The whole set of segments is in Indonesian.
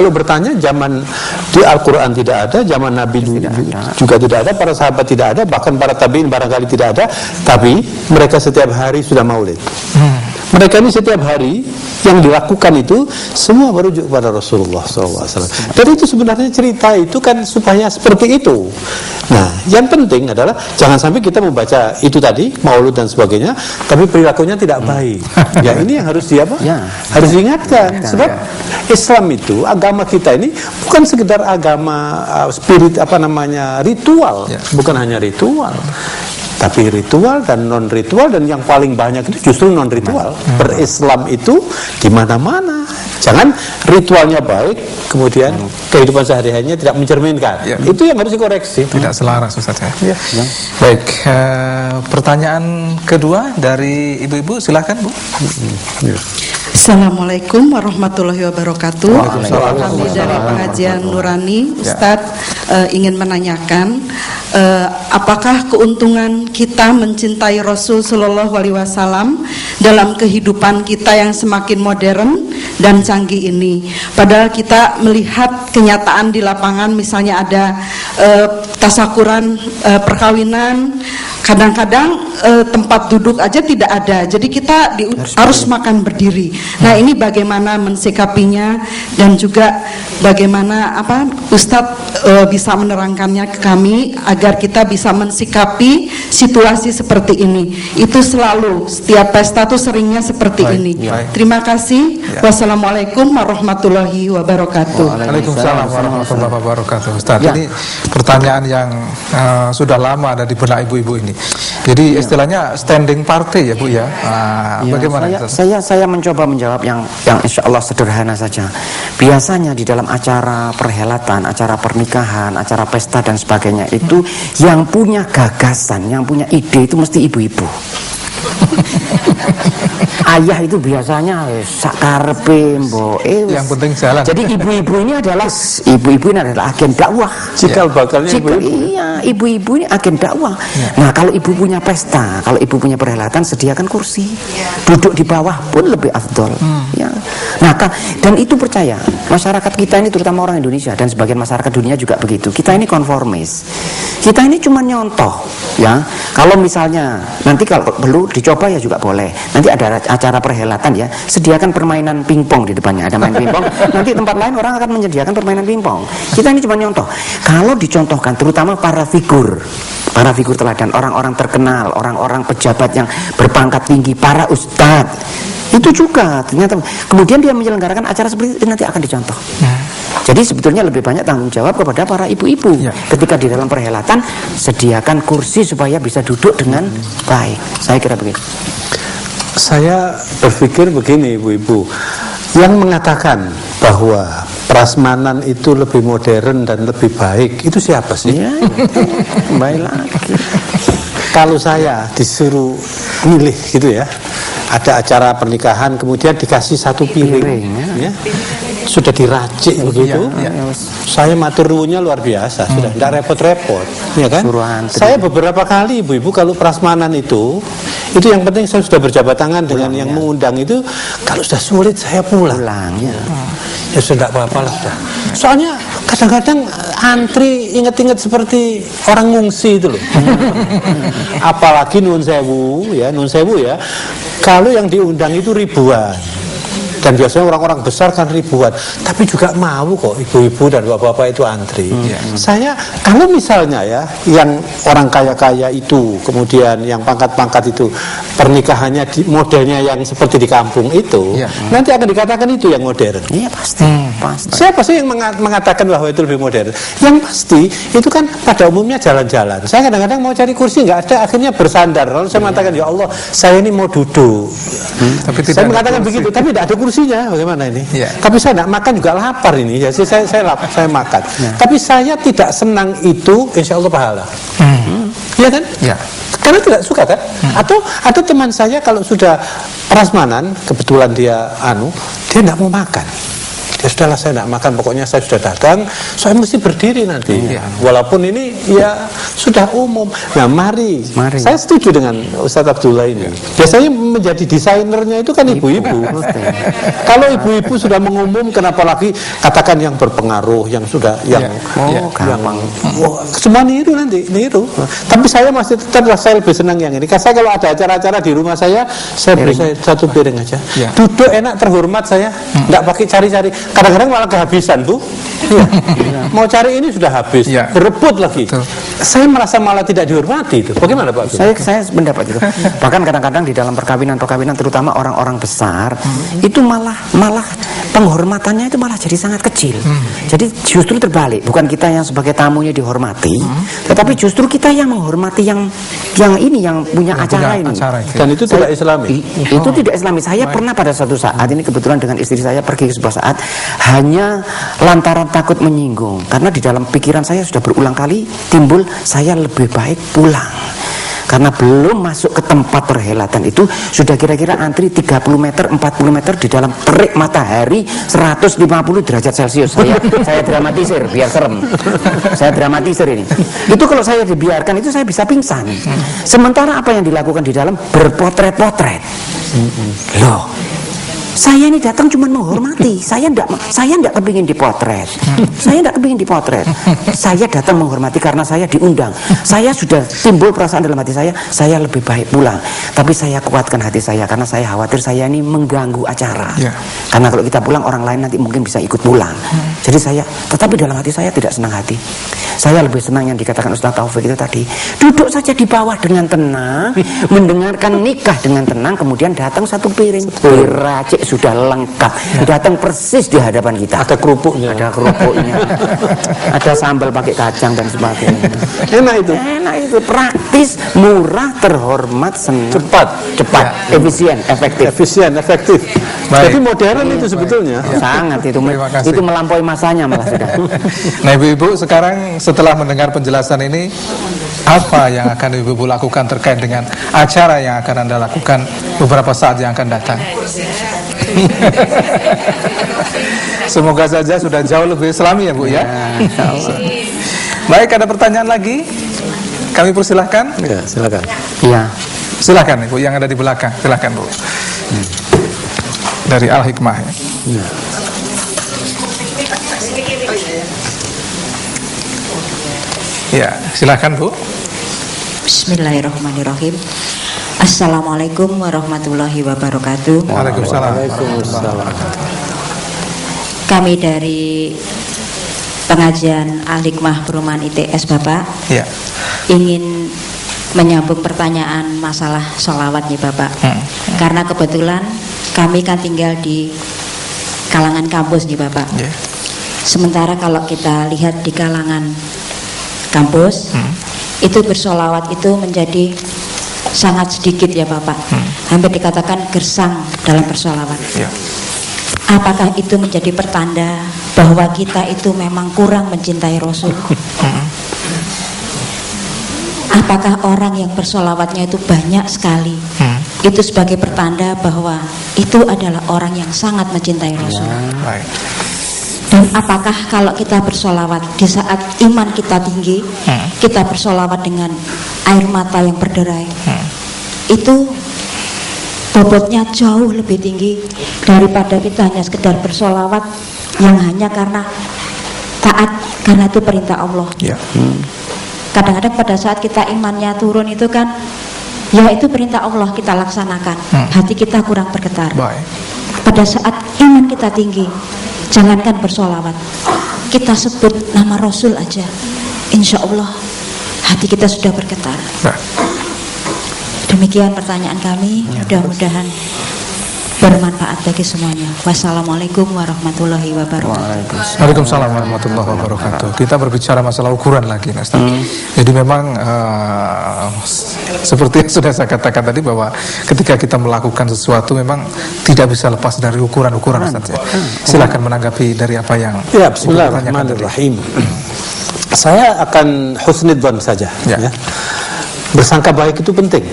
Kalau bertanya, zaman di Al-Quran tidak ada, zaman Nabi juga tidak ada, para sahabat tidak ada, bahkan para tabi'in barangkali tidak ada, tapi mereka setiap hari sudah maulid. Mereka ini setiap hari yang dilakukan itu semua merujuk kepada Rasulullah SAW. Dan itu sebenarnya cerita itu kan supaya seperti itu. Nah, yang penting adalah jangan sampai kita membaca itu tadi, maulud dan sebagainya, tapi perilakunya tidak baik. Ya, ini yang harus harus diingatkan. Sebab Islam itu, agama kita ini bukan sekedar agama spirit ritual, bukan hanya ritual. Tapi ritual dan non-ritual, dan yang paling banyak itu justru non-ritual. Berislam itu di mana-mana. Jangan ritualnya baik, kemudian kehidupan sehari-harinya tidak mencerminkan. Itu yang harus dikoreksi. Tidak selaras, Ustaz. Baik, pertanyaan kedua dari ibu-ibu, silakan Bu. Assalamualaikum warahmatullahi wabarakatuh. Kami dari pengajian Nurani, Ustadz ingin menanyakan, apakah keuntungan kita mencintai Rasul Shallallahu Alaihi Wasallam dalam kehidupan kita yang semakin modern dan canggih ini? Padahal kita melihat kenyataan di lapangan, misalnya ada tasakuran perkawinan, kadang-kadang tempat duduk aja tidak ada, jadi kita harus makan berdiri. Nah, ini bagaimana mensikapinya, dan juga bagaimana Ustadz bisa menerangkannya ke kami agar kita bisa mensikapi situasi seperti ini. Itu selalu setiap pesta tuh seringnya seperti ini. Terima kasih. Wassalamualaikum warahmatullahi wabarakatuh. Waalaikumsalam warahmatullahi wabarakatuh. Ustadz, ini pertanyaan yang sudah lama ada di benak ibu-ibu ini. Jadi istilahnya standing party ya Bu ya. Bagaimana? Saya mencoba menjawab yang insya Allah sederhana saja. Biasanya di dalam acara perhelatan, acara pernikahan, acara pesta dan sebagainya itu yang punya gagasan, yang punya ide itu mesti ibu-ibu. Ayah itu biasanya sakarepe mboke. Yang penting jalan. Jadi ibu-ibu ini adalah agen dakwah. Cikal bakalnya ibu-ibu. Iya, ibu-ibu ini agen dakwah. Nah, kalau ibu punya pesta, kalau ibu punya perhelatan, sediakan kursi. Duduk di bawah pun lebih afdol. Ya. Nah, dan itu percaya, masyarakat kita ini terutama orang Indonesia dan sebagian masyarakat dunia juga begitu. Kita ini konformis. Kita ini cuma nyontoh, ya. Kalau misalnya nanti kalau perlu dicoba ya juga boleh. Nanti ada acara perhelatan ya, sediakan permainan pingpong di depannya, ada main pingpong. Nanti tempat lain orang akan menyediakan permainan pingpong. Kita ini cuma nyontoh. Kalau dicontohkan, terutama para figur teladan, orang-orang terkenal, orang-orang pejabat yang berpangkat tinggi, para ustadz, itu juga ternyata kemudian dia menyelenggarakan acara seperti itu, nanti akan dicontoh. Jadi sebetulnya lebih banyak tanggung jawab kepada para ibu-ibu. Ketika di dalam perhelatan, sediakan kursi supaya bisa duduk dengan baik. Saya kira begitu. Saya berpikir begini, ibu-ibu, yang mengatakan bahwa prasmanan itu lebih modern dan lebih baik, itu siapa sih? Baik lagi. Kalau saya disuruh milih gitu ya, ada acara pernikahan kemudian dikasih satu piring ya, sudah diracik begitu, saya matur nuwunnya luar biasa, sudah tidak repot-repot, ya kan? Saya beberapa kali ibu-ibu kalau prasmanan itu yang penting saya sudah berjabat tangan dengan yang mengundang itu. Kalau sudah sulit saya pulang. Ya sudah tidak apa-apa lah sudah. Soalnya kadang-kadang antri inget-inget seperti orang ngungsi itu loh. Apalagi nun sewu ya, kalau yang diundang itu ribuan. Dan biasanya orang-orang besar kan ribuan, tapi juga mau kok ibu-ibu dan bapak-bapak itu antri. Saya kalau misalnya ya, yang orang kaya-kaya itu, kemudian yang pangkat-pangkat itu, pernikahannya modelnya yang seperti di kampung itu, nanti akan dikatakan itu yang modern. Iya pasti. Siapa sih yang mengatakan bahwa itu lebih modern? Yang pasti itu kan pada umumnya jalan-jalan. Saya kadang-kadang mau cari kursi nggak ada, akhirnya bersandar. Lalu saya mengatakan, ya Allah, saya ini mau duduk. Tapi saya mengatakan begitu, tapi tidak ada kursinya. Bagaimana ini? Tapi saya tidak makan juga lapar ini. Ya, saya makan. Tapi saya tidak senang itu, insya Allah pahala. Iya kan? Karena tidak suka kan? Atau teman saya kalau sudah prasmanan, kebetulan dia tidak mau makan. Ya sudahlah, saya tidak makan, pokoknya saya sudah datang, saya mesti berdiri nanti. Walaupun ini ya sudah umum. Nah, mari. Saya setuju dengan Ustadz Abdullah ini. Biasanya menjadi desainernya itu kan ibu-ibu. Kalau ibu-ibu sudah mengumumkan, apalagi katakan yang berpengaruh, yang sudah semua niru nanti, niru. Tapi saya masih tetap, saya lebih senang yang ini. Saya kalau ada acara-acara di rumah saya beri saya satu piring aja. Duduk enak, terhormat saya. Tidak pakai cari-cari. Kadang-kadang malah kehabisan, Bu. Mau cari ini sudah habis. Berebut lagi. Saya merasa malah tidak dihormati itu. Bagaimana, Pak? Saya pendapat itu. Bahkan kadang-kadang di dalam perkawinan terutama orang-orang besar itu malah penghormatannya itu malah jadi sangat kecil. Jadi justru terbalik, bukan kita yang sebagai tamunya dihormati, tetapi justru kita yang menghormati yang punya acara ini. Dan itu tidak Islami. Itu tidak Islami. Saya pernah pada suatu saat ini kebetulan dengan istri saya pergi ke sebuah saat hanya lantaran takut menyinggung, karena di dalam pikiran saya sudah berulang kali timbul saya lebih baik pulang. Karena belum masuk ke tempat perhelatan itu sudah kira-kira antri 30 meter, 40 meter di dalam terik matahari 150 derajat Celcius. Saya dramatisir biar serem. Saya dramatisir ini. Itu kalau saya dibiarkan itu saya bisa pingsan. Sementara apa yang dilakukan di dalam berpotret-potret. Loh, saya ini datang cuma menghormati. Saya enggak kepingin dipotret. Saya datang menghormati karena saya diundang. Saya sudah timbul perasaan dalam hati saya lebih baik pulang. Tapi saya kuatkan hati saya karena saya khawatir saya ini mengganggu acara. Karena kalau kita pulang orang lain nanti mungkin bisa ikut pulang. Jadi tetapi dalam hati saya tidak senang hati. Saya lebih senang yang dikatakan Ustaz Taufik itu tadi. Duduk saja di bawah dengan tenang, mendengarkan nikah dengan tenang, kemudian datang satu piring diracik sudah lengkap, datang persis di hadapan kita. Ada kerupuknya, ada sambal pakai kacang dan sebagainya. Enak itu, praktis, murah, terhormat, senang, cepat, efisien, efektif. Jadi modern itu sebetulnya. Sangat itu melampaui masanya malah sudah. Nah, ibu-ibu sekarang setelah mendengar penjelasan ini, apa yang akan ibu-ibu lakukan terkait dengan acara yang akan Anda lakukan beberapa saat yang akan datang? Semoga saja sudah jauh lebih Islami ya, Bu ya. Baik, ada pertanyaan lagi? Kami persilahkan. Ya, silakan. Iya. Silakan Ibu yang ada di belakang. Silakan, Bu. Dari Al Hikmah. Ya. Ya, silakan Bu. Bismillahirrahmanirrahim. Assalamualaikum warahmatullahi wabarakatuh. Waalaikumsalam. Kami dari pengajian Al-Hikmah Perumahan ITS Bapak ingin menyambung pertanyaan masalah sholawat nih Bapak. Karena kebetulan kami kan tinggal di kalangan kampus nih Bapak. Sementara kalau kita lihat di kalangan kampus itu bersholawat itu menjadi sangat sedikit ya Bapak. Hampir dikatakan gersang dalam bersholawat. Apakah itu menjadi pertanda bahwa kita itu memang kurang mencintai Rasul? Apakah orang yang bersholawatnya itu banyak sekali itu sebagai pertanda bahwa itu adalah orang yang sangat mencintai Rasul? Dan apakah kalau kita bersolawat di saat iman kita tinggi, kita bersolawat dengan air mata yang berderai, itu bobotnya jauh lebih tinggi daripada kita hanya sekedar bersolawat yang hanya karena taat, karena itu perintah Allah. Kadang-kadang pada saat kita imannya turun itu kan, ya itu perintah Allah kita laksanakan, hati kita kurang bergetar. Pada saat iman kita tinggi, jangankan bersolawat, kita sebut nama Rasul aja, insya Allah hati kita sudah bergetar. Demikian pertanyaan kami, mudah-mudahan bermanfaat bagi semuanya. Wassalamualaikum warahmatullahi wabarakatuh. Waalaikumsalam warahmatullahi wabarakatuh. Kita berbicara masalah ukuran lagi, Ustaz. Jadi memang seperti yang sudah saya katakan tadi, bahwa ketika kita melakukan sesuatu memang tidak bisa lepas dari ukuran-ukuran, Ustaz. Silakan menanggapi dari apa yang Bismillahirrahmanirrahim. Saya akan husnidzon saja. bersangka baik itu penting.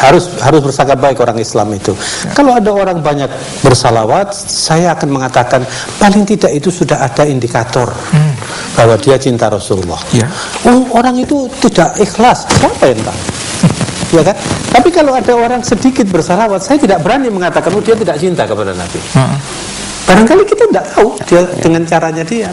Harus bersangka baik orang Islam itu. Kalau ada orang banyak bersalawat, saya akan mengatakan paling tidak itu sudah ada indikator bahwa dia cinta Rasulullah. Orang itu tidak ikhlas, siapa yang tahu? Ya kan? Tapi kalau ada orang sedikit bersalawat, saya tidak berani mengatakan dia tidak cinta kepada Nabi. Barangkali kita tidak tahu dia dengan caranya dia.